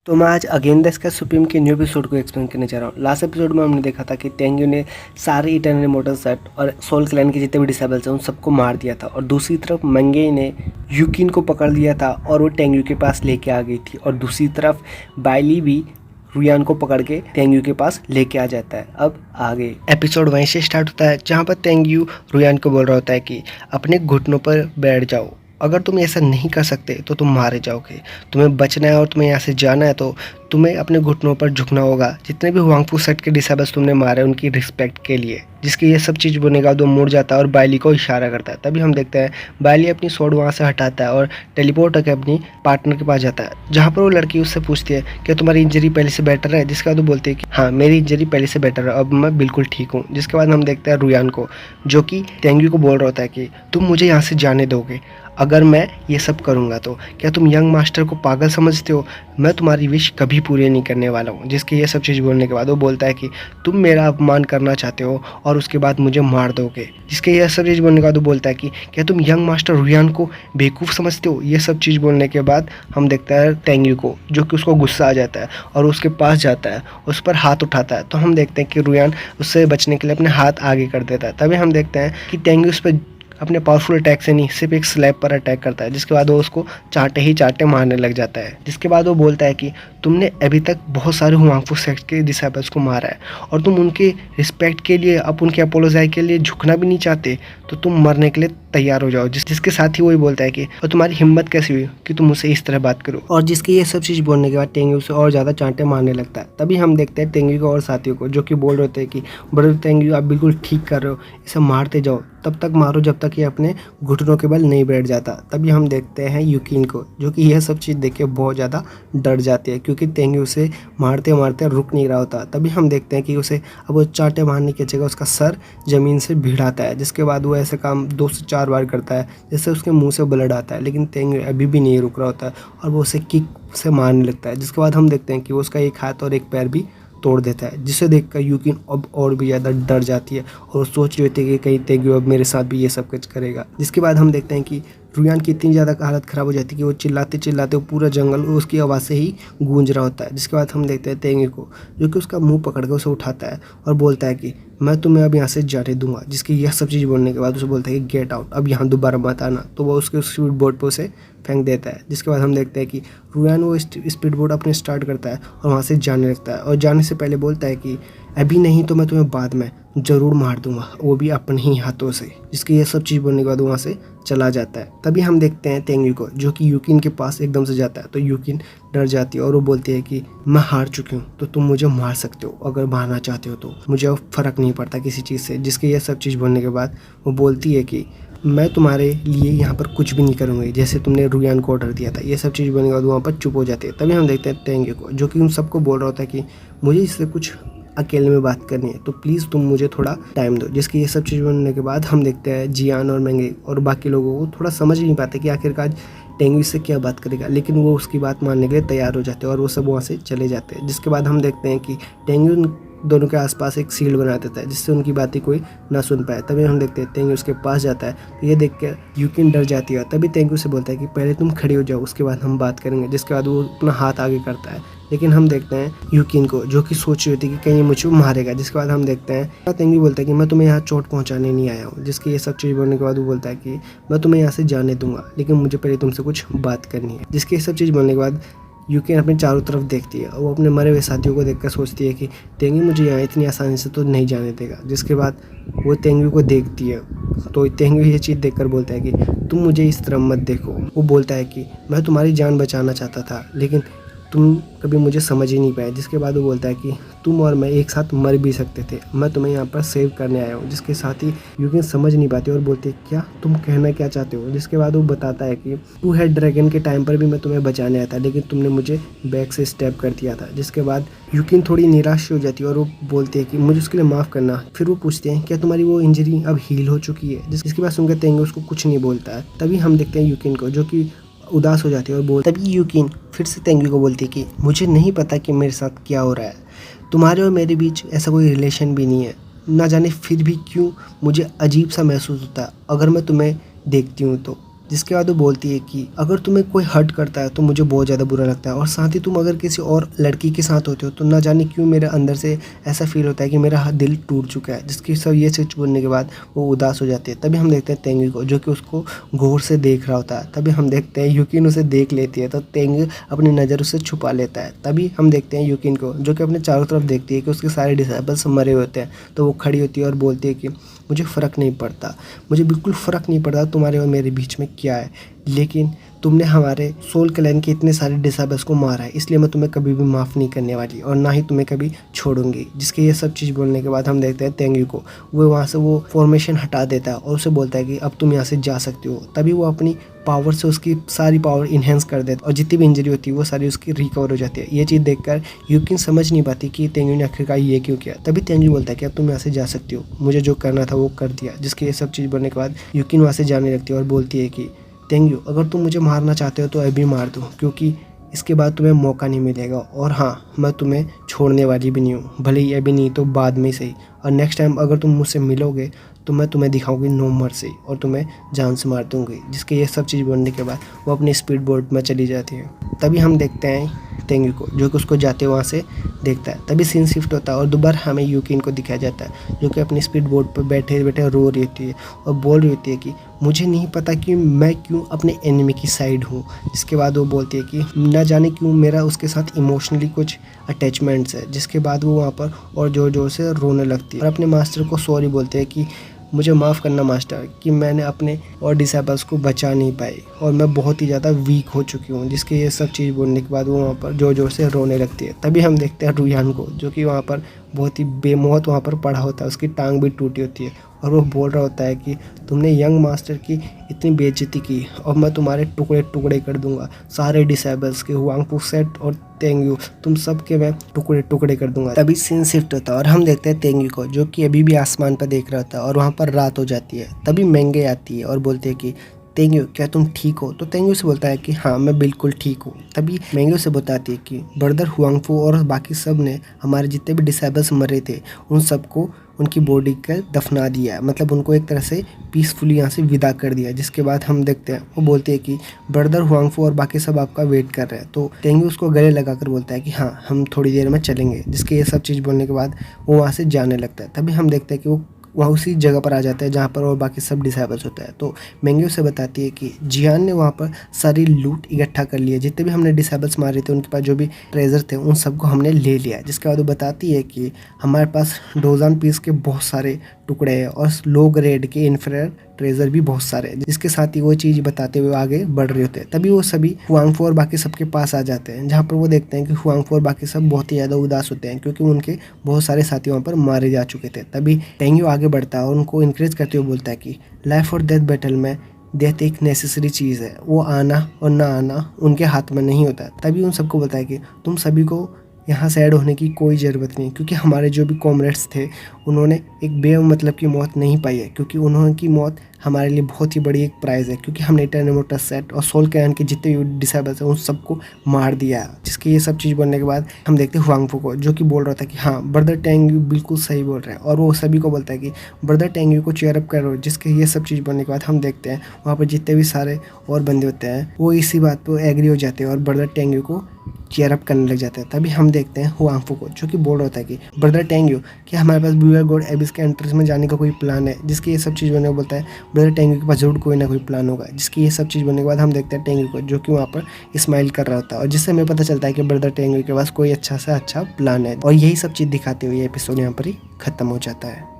तो मैं आज अगेन द स्काई सुप्रीम के न्यू एपिसोड को एक्सप्लेन करने जा रहा हूँ। लास्ट एपिसोड में हमने देखा था कि तेंग्यू ने सारे इटर्नल इमॉर्टल सेट और सोल क्लैन के जितने भी डिसेबल्स हैं उन सबको मार दिया था, और दूसरी तरफ मंगे ने यूकिन को पकड़ लिया था और वो तेंग्यू के पास लेके आ गई थी, और दूसरी तरफ बाइली भी रुयान को पकड़ के तेंग्यू के पास लेके आ जाता है। अब आगे एपिसोड वहीं से स्टार्ट होता है जहाँ पर तेंग्यू रुयान को बोल रहा होता है कि अपने घुटनों पर बैठ जाओ, अगर तुम ऐसा नहीं कर सकते तो तुम मारे जाओगे। तुम्हें बचना है और तुम्हें यहाँ से जाना है तो तुम्हें अपने घुटनों पर झुकना होगा। जितने भी हुआंगफू सेट के डिसेबल्स तुमने मारे उनकी रिस्पेक्ट के लिए। जिसकी ये सब चीज़ बोलने के बाद वो मुड़ जाता है और बाइली को इशारा करता है। तभी हम देखते हैं बाइली अपनी स्वॉर्ड वहाँ से हटाता है और टेलीपोर्ट होकर अपनी पार्टनर के पास जाता है, जहाँ पर वो लड़की उससे पूछती है कि तुम्हारी इंजरी पहले से बेटर है। जिसके बाद वो बोलती है कि हाँ, मेरी इंजरी पहले से बेटर है, अब मैं बिल्कुल ठीक हूँ। जिसके बाद हम देखते हैं रुयान को, जो कि तेंग्यू को बोल रहा होता है कि तुम मुझे यहाँ से जाने दोगे अगर मैं ये सब करूँगा तो। क्या तुम यंग मास्टर को पागल समझते हो? मैं तुम्हारी विश कभी पूरी नहीं करने वाला हूँ। जिसके ये सब चीज़ बोलने के बाद वो बोलता है कि तुम मेरा अपमान करना चाहते हो और उसके बाद मुझे मार दोगे। जिसके ये सब चीज़ बोलने के बाद वो बोलता है कि क्या तुम यंग मास्टर रुयान को बेवकूफ़ समझते हो? ये सब चीज़ बोलने के बाद हम देखते हैं तेंग्यू को, जो कि उसको गुस्सा आ जाता है और उसके पास जाता है, उस पर हाथ उठाता है। तो हम देखते हैं कि रुयान उससे बचने के लिए अपने हाथ आगे कर देता है। तभी हम देखते हैं कि तेंग्यू उस पर अपने पावरफुल अटैक से नहीं, सिर्फ एक स्लैब पर अटैक करता है। जिसके बाद वो उसको चाटे ही चाटे मारने लग जाता है। जिसके बाद वो बोलता है कि तुमने अभी तक बहुत सारे हुआंगफू सेक्ट के डिसेबल्स को मारा है और तुम उनके रिस्पेक्ट के लिए, अब उनके अपोलोजाई के लिए झुकना भी नहीं चाहते, तो तुम मरने के लिए तैयार हो जाओ। जिसके साथ ही वही बोलता है कि और तुम्हारी हिम्मत कैसी हुई कि तुम मुझसे इस तरह बात करो। और जिसके ये सब चीज़ बोलने के बाद तेंग्यू उसे और ज़्यादा चांटे मारने लगता है। तभी हम देखते हैं तेंग्यू को और साथियों को, जो कि बोल रहे होते हैं कि बड़े तेंग्यू, आप बिल्कुल ठीक कर रहे हो, इसे मारते जाओ, तब तक मारो जब तक ये अपने घुटनों के बल नहीं बैठ जाता। तभी हम देखते हैं यूकिन को, जो कि यह सब चीज़ देख के बहुत ज़्यादा डर जाती है, क्योंकि तेंग्यू उसे मारते मारते रुक नहीं रहा होता। तभी हम देखते हैं कि उसे अब वो चांटे मारने की जगह उसका सर ज़मीन से भिड़ाता है। जिसके बाद वो ऐसे काम 2 से 4 बार करता है, जिससे उसके मुंह से ब्लड आता है। लेकिन तेंग्यू अभी भी नहीं रुक रहा होता है और वो उसे किक से मारने लगता है। जिसके बाद हम देखते हैं कि वो उसका एक हाथ और एक पैर भी तोड़ देता है, जिसे देखकर यूकिन अब और भी ज़्यादा डर जाती है और सोच रही होती है कि कहीं तेंग्यू अब मेरे साथ भी ये सब कुछ करेगा। जिसके बाद हम देखते हैं कि रुयान की इतनी ज़्यादा हालत ख़राब हो जाती है कि वो चिल्लाते चिल्लाते वो पूरा जंगल उसकी आवाज़ से ही गूंज रहा होता है। जिसके बाद हम देखते हैं तेंग्यू को, जो कि उसका मुंह पकड़ कर उसे उठाता है और बोलता है कि मैं तुम्हें अब यहाँ से जाने दूंगा। जिसकी यह सब चीज़ बोलने के बाद उसे बोलता है कि गेट आउट, अब यहाँ दोबारा मत आना। तो वो उसके स्पीड बोट पर उसे फेंक देता है। जिसके बाद हम देखते हैं कि रुयान वो स्पीड बोट अपने स्टार्ट करता है और वहाँ से जाने लगता है, और जाने से पहले बोलता है कि अभी नहीं तो मैं तुम्हें बाद में ज़रूर मार दूंगा, वो भी अपने ही हाथों से। जिसकी ये सब चीज़ बोलने के बाद वहाँ से चला जाता है। तभी हम देखते हैं तेंग्यू को, जो कि यूकिन के पास एकदम से जाता है। तो यूकिन डर जाती है और वो बोलती है कि मैं हार चुकी हूँ, तो तुम मुझे मार सकते हो अगर मारना चाहते हो तो, मुझे अब फ़र्क नहीं पड़ता किसी चीज़ से। जिसके ये सब चीज़ बोलने के बाद वो बोलती है कि मैं तुम्हारे लिए यहाँ पर कुछ भी नहीं करूँगी, जैसे तुमने रुयान को ऑर्डर दिया था। ये सब चीज़ बोलने के बाद वहाँ पर चुप हो जाती है। तभी हम देखते हैं तेंग्यू को, जो कि उन सबको बोल रहा होता है कि मुझे इससे कुछ अकेले में बात करनी है, तो प्लीज़ तुम मुझे थोड़ा टाइम दो। जिसकी ये सब चीज़ बोलने के बाद हम देखते हैं जियान और मेंगे और बाकी लोगों को थोड़ा समझ नहीं पाते कि आखिरकार तेंग्यू से क्या बात करेगा, लेकिन वो उसकी बात मानने के लिए तैयार हो जाते हैं और वो सब वहाँ से चले जाते हैं। जिसके बाद हम देखते हैं कि तेंग्यू दोनों के आसपास एक शील्ड बना देता है, जिससे उनकी बातें कोई ना सुन पाए। तभी हम देखते हैं तेंग्यू उसके पास जाता है, तो ये देख कर यूकिन डर जाती है। तभी तेंग्यू से बोलता है कि पहले तुम खड़े हो जाओ, उसके बाद हम बात करेंगे। जिसके बाद वो अपना हाथ आगे करता है, लेकिन हम देखते हैं यूकिन को, जो कि सोच रही होती है कि कहीं मुझे मारेगा। जिसके बाद हम देखते हैं तेंग्यू बोलता है कि मैं तुम्हें यहाँ चोट पहुँचाने नहीं आया हूँ। जिसकी ये सब चीज़ बोलने के बाद वो बोलता है कि मैं तुम्हें यहाँ से जाने दूंगा, लेकिन मुझे पहले तुमसे कुछ बात करनी है। जिसकी ये सब चीज़ बोलने के बाद यूकिन अपने चारों तरफ देखती है, वो अपने मरे हुए साथियों को देखकर सोचती है कि तेंग्यू मुझे यहाँ इतनी आसानी से तो नहीं जाने देगा। जिसके बाद वो तेंग्यू को देखती है, तो तेंग्यू ये चीज़ देखकर बोलता है कि तुम मुझे इस तरह मत देखो। वो बोलता है कि मैं तुम्हारी जान बचाना चाहता था, लेकिन तुम कभी मुझे समझ ही नहीं पाए। जिसके बाद वो बोलता है कि तुम और मैं एक साथ मर भी सकते थे, मैं तुम्हें यहाँ पर सेव करने आया हूँ। जिसके साथ ही यूकिन समझ नहीं पाती और बोलती है क्या तुम कहना क्या चाहते हो। जिसके बाद वो बताता है कि टू हेड ड्रैगन के टाइम पर भी मैं तुम्हें बचाने आया था, लेकिन तुमने मुझे बैक से स्टैब कर दिया था। जिसके बाद यूकिन थोड़ी निराश हो जाती है और वो बोलती है कि मुझे उसके लिए माफ़ करना। फिर वो पूछते हैं क्या तुम्हारी वो इंजरी अब हील हो चुकी है। जिसके बाद सुनकर तेंग्यू उसको कुछ नहीं बोलता है। तभी हम देखते हैं यूकिन को, जो कि उदास हो जाती है और तभी यूकिन फिर से तेंग्यू को बोलती है कि मुझे नहीं पता कि मेरे साथ क्या हो रहा है, तुम्हारे और मेरे बीच ऐसा कोई रिलेशन भी नहीं है, ना जाने फिर भी क्यों मुझे अजीब सा महसूस होता है अगर मैं तुम्हें देखती हूँ तो। जिसके बाद वो बोलती है कि अगर तुम्हें कोई हर्ट करता है तो मुझे बहुत ज़्यादा बुरा लगता है, और साथ ही तुम अगर किसी और लड़की के साथ होते हो तो ना जाने क्यों मेरे अंदर से ऐसा फील होता है कि मेरा दिल टूट चुका है। जिसकी सब ये सच बोलने के बाद वो उदास हो जाती है। तभी हम देखते हैं तेंगी को, जो कि उसको गौर से देख रहा होता है। तभी हम देखते हैं यूकिन उसे देख लेती है, तो तेंगी अपनी नज़र उसे छुपा लेता है। तभी हम देखते हैं यूकिन को, जो कि अपने चारों तरफ देखती है कि उसके सारे डिसेबल्स मरे होते हैं। तो वो खड़ी होती है और बोलती है कि मुझे फ़र्क नहीं पड़ता, मुझे बिल्कुल फ़र्क नहीं पड़ता तुम्हारे और मेरे बीच में क्या है, लेकिन तुमने हमारे सोल क्लैन के इतने सारे डिसेबल्स को मारा है, इसलिए मैं तुम्हें कभी भी माफ़ नहीं करने वाली और ना ही तुम्हें कभी छोड़ूंगी। जिसके ये सब चीज़ बोलने के बाद हम देखते हैं तेंगी को, वो वहाँ से वो फॉर्मेशन हटा देता है और उसे बोलता है कि अब तुम यहाँ से जा सकती हो। तभी वो अपनी पावर से उसकी सारी पावर इन्हेंस कर देता है और जितनी भी इंजरी होती है वो सारी उसकी रिकवर हो जाती है। ये चीज़ देखकर यूकिन समझ नहीं पाती कि तेंगी ने आखिरकार ये क्यों किया। तभी तेंगी बोलता है कि अब तुम यहाँ से जा सकती हो, मुझे जो करना था वो कर दिया। जिसके ये सब चीज़ बोलने के बाद यूकिन वहाँ से जाने लगती है और बोलती है कि तेंगी, अगर तुम मुझे मारना चाहते हो तो अभी मार दो, क्योंकि इसके बाद तुम्हें मौका नहीं मिलेगा। और हाँ, मैं तुम्हें छोड़ने वाली भी नहीं हूँ, भले ही अभी नहीं तो बाद में सही। और नेक्स्ट टाइम अगर तुम मुझसे मिलोगे तो मैं तुम्हें दिखाऊंगी नो मर्सी और तुम्हें जान से मार दूंगी। जिसके ये सब चीज़ बोलने के बाद वो अपनी स्पीड बोट में चली जाती है। तभी हम देखते हैं तेंगी को, जो कि उसको जाते वहाँ से देखता है। तभी सीन शिफ्ट होता है और दोबारा हमें यूकिन को दिखाया जाता है, जो कि अपनी स्पीड बोट पर बैठे बैठे रो रही होती है और बोल रही होती है कि मुझे नहीं पता कि मैं क्यों अपने एनिमी की साइड हूँ। जिसके बाद वो बोलती है कि ना जाने क्यों मेरा उसके साथ इमोशनली कुछ अटैचमेंट्स है। जिसके बाद वो वहाँ पर और ज़ोर ज़ोर से रोने लगती है और अपने मास्टर को सॉरी बोलते हैं कि मुझे माफ़ करना मास्टर, कि मैंने अपने और डिसेबल्स को बचा नहीं पाई और मैं बहुत ही ज़्यादा वीक हो चुकी हूँ। जिसके ये सब चीज़ बोलने के बाद वो वहाँ पर ज़ोर ज़ोर से रोने लगती है। तभी हम देखते हैं रुयान को, जो कि वहाँ पर बहुत ही बेमौत वहाँ पर पड़ा होता है, उसकी टांग भी टूटी होती है और वो बोल रहा होता है कि तुमने यंग मास्टर की इतनी बेइज्जती की और मैं तुम्हारे टुकड़े टुकड़े कर दूंगा, सारे डिसेबल्स के, हुआंगफू सेट और तेंग्यू, तुम सब के मैं टुकड़े टुकड़े कर दूंगा। तभी सीन शिफ्ट होता है और हम देखते हैं तेंग्यू को, जो कि अभी भी आसमान पर देख रहा होता है और वहाँ पर रात हो जाती है। तभी मेंगे आती है और बोलती है कि तेंग्यू, क्या तुम ठीक हो? तो तेंग्यू से बोलता है कि हाँ, मैं बिल्कुल ठीक हूँ। तभी मेंगे से बताती है कि ब्रदर हुआंगफू और बाकी सब ने हमारे जितने भी डिसेबल्स मरे थे उन सबको उनकी बॉडी का दफना दिया, मतलब उनको एक तरह से पीसफुली यहाँ से विदा कर दिया। जिसके बाद हम देखते हैं वो बोलते हैं कि ब्रदर हुआंगफू और बाकी सब आपका वेट कर रहे हैं। तो तेंग्यू उसको गले लगाकर बोलता है कि हाँ, हम थोड़ी देर में चलेंगे। जिसके ये सब चीज़ बोलने के बाद वो वहाँ से जाने लगता है। तभी हम देखते हैं कि वो वहाँ उसी जगह पर आ जाता है जहाँ पर और बाकी सब डिसेबल्स होता है। तो मेंगे उसे बताती है कि जियान ने वहाँ पर सारी लूट इकट्ठा कर लिया, जितने भी हमने डिसेबल्स मारे थे उनके पास जो भी ट्रेजर थे उन सबको हमने ले लिया। जिसके बाद वो बताती है कि हमारे पास डोजान पीस के बहुत सारे टुकड़े हैं और लो ग्रेड के इन्फ्रारेड ट्रेजर भी बहुत सारे हैं। जिसके साथ ही वो चीज़ बताते हुए आगे बढ़ रहे होते हैं। तभी वो सभी हुआंगफू और बाकी सबके पास आ जाते हैं, जहाँ पर वो देखते हैं कि हुआंगफू और बाकी सब बहुत ही ज़्यादा उदास होते हैं, क्योंकि उनके बहुत सारे साथी वहाँ पर मारे जा चुके थे। तभी टेंग्यू आगे बढ़ता है और उनको इनकरेज करते हुए बोलता है कि लाइफ और डेथ बैटल में डेथ एक नेसेसरी चीज़ है, वो आना और ना आना उनके हाथ में नहीं होता। तभी उन सबको बोलता है कि तुम सभी को यहाँ से ऐड होने की कोई ज़रूरत नहीं, क्योंकि हमारे जो भी कॉमरेड्स थे उन्होंने एक बेमतलब की मौत नहीं पाई है, क्योंकि उन्होंने की मौत हमारे लिए बहुत ही बड़ी एक प्राइज़ है, क्योंकि हमने इटर्नल सेट और सोल क्लैन के जितने भी डिसेबल्स हैं उन सबको मार दिया है। जिसके ये सब चीज़ बोलने के बाद हम देखते हैं हुआंगफू को, जो कि बोल रहा था कि हाँ, ब्रदर टेंग्यू बिल्कुल सही बोल रहे हैं, और वो सभी को बोलता है कि ब्रदर टेंग्यू को चेयर अप करो। जिसके ये सब चीज़ बोलने के बाद हम देखते हैं वहाँ पर जितने भी सारे और बंदे होते हैं वो इसी बात पर एग्री हो जाते हैं और ब्रदर टेंग्यू को चेयर अप करने लग जाते हैं। तभी हम देखते हैं हुआंगफू को, जो कि बोल रहा होता है कि ब्रदर टेंग्यू, क्या हमारे पास ब्यूअर गॉड एबिस के एंट्रेंस में जाने का कोई प्लान है? जिसकी ये सब चीज़ बनने को बोलता है ब्रदर टेंग्यू के पास जरूर कोई ना कोई प्लान होगा। जिसकी ये सब चीज़ बनने के बाद हम देखते हैं टेंग्यू को, जो कि वहाँ पर स्माइल कर रहा होता है, और जिससे हमें पता चलता है कि ब्रदर टेंग्यू के पास कोई अच्छा सा अच्छा प्लान है। और यही सब चीज़ दिखाते हुए ये एपिसोड यहाँ पर ही खत्म हो जाता है।